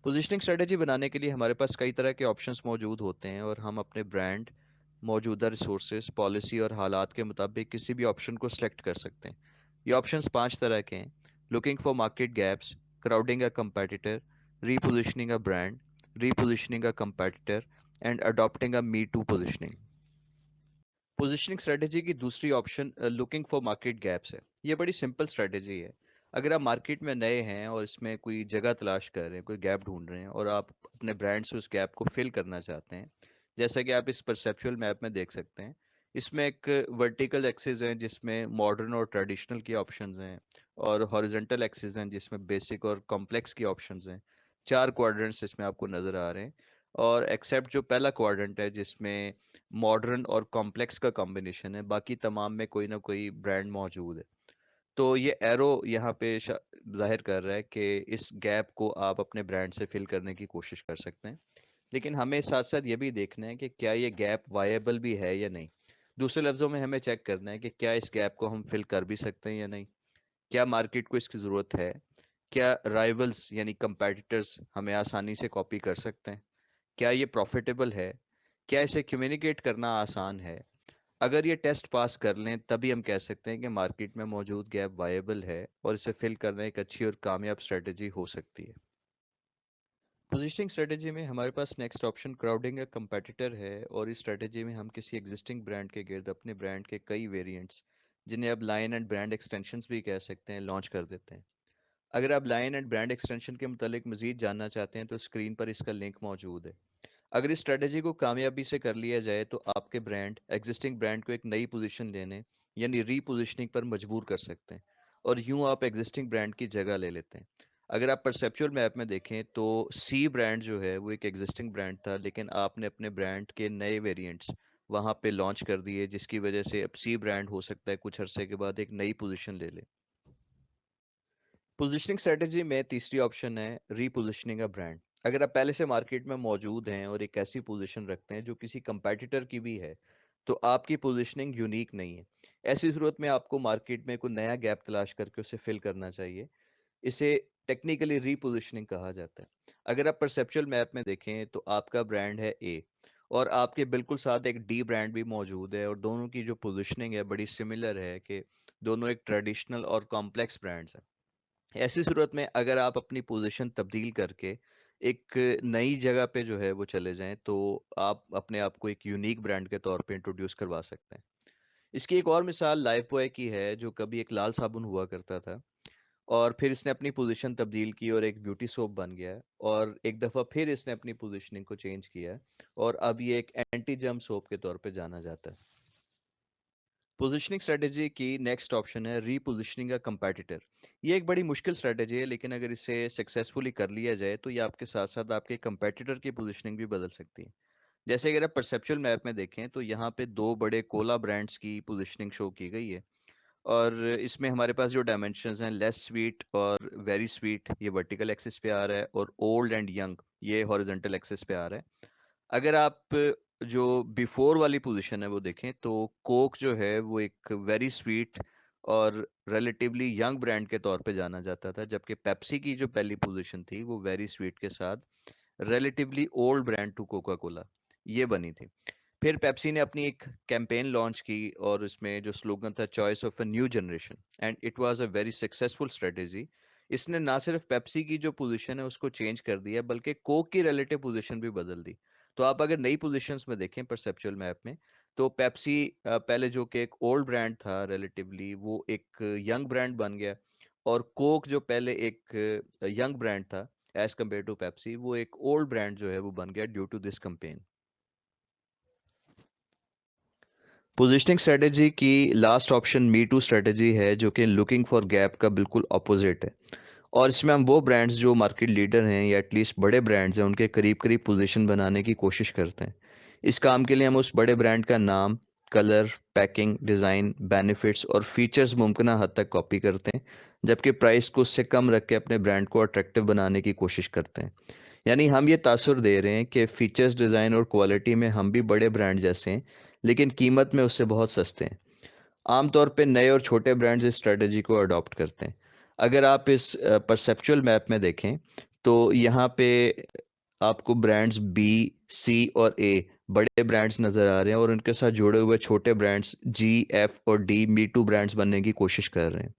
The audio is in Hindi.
पोजीशनिंग स्ट्रेटेजी बनाने के लिए हमारे पास कई तरह के ऑप्शंस मौजूद होते हैं और हम अपने ब्रांड, मौजूदा रिसोर्सेज, पॉलिसी और हालात के मुताबिक किसी भी ऑप्शन को सिलेक्ट कर सकते हैं। ये ऑप्शंस 5 तरह के हैं: looking for market gaps, crowding a competitor, repositioning a brand, repositioning a competitor and adopting a me too positioning. Positioning strategy की दूसरी option looking for market gaps है। ये बड़ी सिंपल स्ट्रेटेजी है। अगर आप मार्केट में नए हैं और इसमें कोई जगह तलाश कर रहे हैं, कोई गैप ढूंढ रहे हैं और आप अपने ब्रांड से उस गैप को फिल करना चाहते हैं, जैसा कि आप इस परसेप्चुअल मैप में देख सकते हैं। इसमें एक वर्टिकल एक्सिस है जिसमें मॉडर्न और ट्रेडिशनल की ऑप्शंस हैं, और हॉरिजॉन्टल एक्सिस हैं जिसमें बेसिक और कॉम्प्लेक्स की ऑप्शंस हैं। 4 क्वाड्रेंट्स इसमें आपको नजर आ रहे हैं। और एक्सेप्ट जो पहला क्वाड्रेंट है जिसमें मॉडर्न और कॉम्प्लेक्स का कॉम्बिनेशन है, बाकी तमाम में कोई ना कोई ब्रांड मौजूद है। तो ये एरो यहाँ पे जाहिर कर रहा है कि इस गैप को आप अपने ब्रांड से फिल करने की कोशिश कर सकते हैं। लेकिन हमें साथ साथ ये भी देखना है कि क्या ये गैप वायबल भी है या नहीं। दूसरे लफ्ज़ों में हमें चेक करना है कि क्या इस गैप को हम फिल कर भी सकते हैं या नहीं। क्या मार्केट को इसकी ज़रूरत है। क्या राइवल्स यानी कंपेटिटर्स हमें आसानी से कॉपी कर सकते हैं। क्या ये प्रॉफिटेबल है। क्या इसे कम्युनिकेट करना आसान है। अगर ये टेस्ट पास कर लें तभी हम कह सकते हैं कि मार्केट में मौजूद गैप वायबल है और इसे फिल करना एक अच्छी और कामयाब स्ट्रेटजी हो सकती है। पोजीशनिंग स्ट्रेटजी में हमारे पास next option crowding a competitor है, और इस स्ट्रेटजी में हम किसी एग्जिस्टिंग ब्रांड के गिर्द अपने ब्रांड के कई वेरिएंट्स, जिन्हें अब लाइन एंड ब्रांड एक्सटेंशंस भी कह सकते हैं, लॉन्च कर देते हैं। अगर आप लाइन एंड ब्रांड एक्सटेंशन के मुतालिक मजीद जानना चाहते हैं तो स्क्रीन पर इसका लिंक मौजूद है। अगर इस स्ट्रेटजी को कामयाबी से कर लिया जाए तो आपके ब्रांड एग्जिस्टिंग ब्रांड को एक नई पोजीशन लेने यानी रीपोजिशनिंग पर मजबूर कर सकते हैं, और यूं आप एग्जिस्टिंग ब्रांड की जगह ले लेते हैं। अगर आप परसेप्चुअल मैप में देखें तो सी ब्रांड जो है वो एक एग्जिस्टिंग ब्रांड था, लेकिन आपने अपने ब्रांड के नए वेरिएंट्स वहां पे लॉन्च कर दिए, जिसकी वजह से अब सी ब्रांड हो सकता है कुछ अरसे के बाद एक नई पोजीशन ले ले। पोजीशनिंग स्ट्रेटजी में तीसरी ऑप्शन है रीपोजिशनिंग अ ब्रांड। अगर आप पहले से मार्केट में मौजूद हैं और एक ऐसी पोजीशन रखते हैं जो किसी कंपैटिटर की भी है, तो आपकी पोजीशनिंग यूनिक नहीं है। ऐसी सूरत में आपको मार्केट में कोई नया गैप तलाश करके उसे फिल करना चाहिए। इसे टेक्निकली रीपोजिशनिंग कहा जाता है। अगर आप परसेप्चुअल मैप में देखें तो आपका ब्रांड है ए, और आपके बिल्कुल साथ एक डी ब्रांड भी मौजूद है, और दोनों की जो पोजीशनिंग है बड़ी सिमिलर है कि दोनों एक ट्रेडिशनल और कॉम्प्लेक्स ब्रांड्स हैं। ऐसी सूरत में अगर आप अपनी पोजीशन तब्दील करके एक नई जगह पे जो है वो चले जाएं, तो आप अपने आप को एक यूनिक ब्रांड के तौर पे इंट्रोड्यूस करवा सकते हैं। इसकी एक और मिसाल लाइफ बॉय की है, जो कभी एक लाल साबुन हुआ करता था और फिर इसने अपनी पोजीशन तब्दील की और एक ब्यूटी सोप बन गया है, और एक दफ़ा फिर इसने अपनी पोजीशनिंग को चेंज किया है और अब ये एक एंटी जर्म सोप के तौर पे जाना जाता है। पोजीशनिंग स्ट्रेटेजी की नेक्स्ट ऑप्शन है रीपोजिशनिंग अ कंपेटिटर। ये एक बड़ी मुश्किल स्ट्रेटेजी है, लेकिन अगर इसे सक्सेसफुली कर लिया जाए तो ये आपके साथ साथ आपके कंपेटिटर की पोजीशनिंग भी बदल सकती है। जैसे अगर आप परसेप्चुअल मैप में देखें तो यहाँ पे दो बड़े कोला ब्रांड्स की पोजीशनिंग शो की गई है, और इसमें हमारे पास जो डायमेंशंस हैं, लेस स्वीट और वेरी स्वीट, ये वर्टिकल एक्सिस पे आ रहा है, और ओल्ड एंड यंग ये हॉरिजॉन्टल एक्सिस पे आ रहा है। अगर आप जो बिफोर वाली पोजीशन है वो देखें तो कोक जो है वो एक वेरी स्वीट और रिलेटिवली यंग ब्रांड के तौर पे जाना जाता था, जबकि पेप्सी की जो पहली पोजीशन थी वो वेरी स्वीट के साथ relatively old brand to Coca Cola ये बनी थी। फिर पेप्सी ने अपनी एक कैंपेन लॉन्च की और इसमें जो स्लोगन था choice of a new generation, and it was a very successful strategy. इसने ना सिर्फ पेप्सी की जो पोजीशन है उसको चेंज कर दिया, बल्कि कोक की रिलेटिव पोजीशन भी बदल दी। तो आप अगर नई पोजीशंस में देखें परसेप्चुअल मैप में, तो पेप्सी पहले जो कि एक ओल्ड ब्रांड था रिलेटिवली, वो एक यंग ब्रांड बन गया, और कोक जो पहले एक यंग ब्रांड था एज कम्पेयर टू पेप्सी, वो एक ओल्ड ब्रांड जो है वो बन गया due to this campaign. Positioning strategy की last option me too strategy है, जो कि लुकिंग फॉर गैप का बिल्कुल अपोजिट है। और इसमें हम वो ब्रांड्स जो मार्केट लीडर हैं या एटलीस्ट बड़े ब्रांड्स हैं उनके करीब करीब पोजीशन बनाने की कोशिश करते हैं। इस काम के लिए हम उस बड़े ब्रांड का नाम, कलर, पैकिंग, डिज़ाइन, बेनिफिट्स और फीचर्स मुमकिन हद तक कॉपी करते हैं, जबकि प्राइस को उससे कम रख के अपने ब्रांड को अट्रैक्टिव बनाने की कोशिश करते हैं। यानी हम ये तासुर दे रहे हैं कि फीचर्स, डिज़ाइन और क्वालिटी में हम भी बड़े ब्रांड जैसे हैं, लेकिन कीमत में उससे बहुत सस्ते हैं। आमतौर पे नए और छोटे ब्रांड्स इस स्ट्रेटजी को अडॉप्ट करते हैं। अगर आप इस परसेप्चुअल मैप में देखें तो यहाँ पे आपको ब्रांड्स बी, सी और ए, बड़े ब्रांड्स नजर आ रहे हैं, और उनके साथ जुड़े हुए छोटे ब्रांड्स जी, एफ और डी, मी टू ब्रांड्स बनने की कोशिश कर रहे हैं।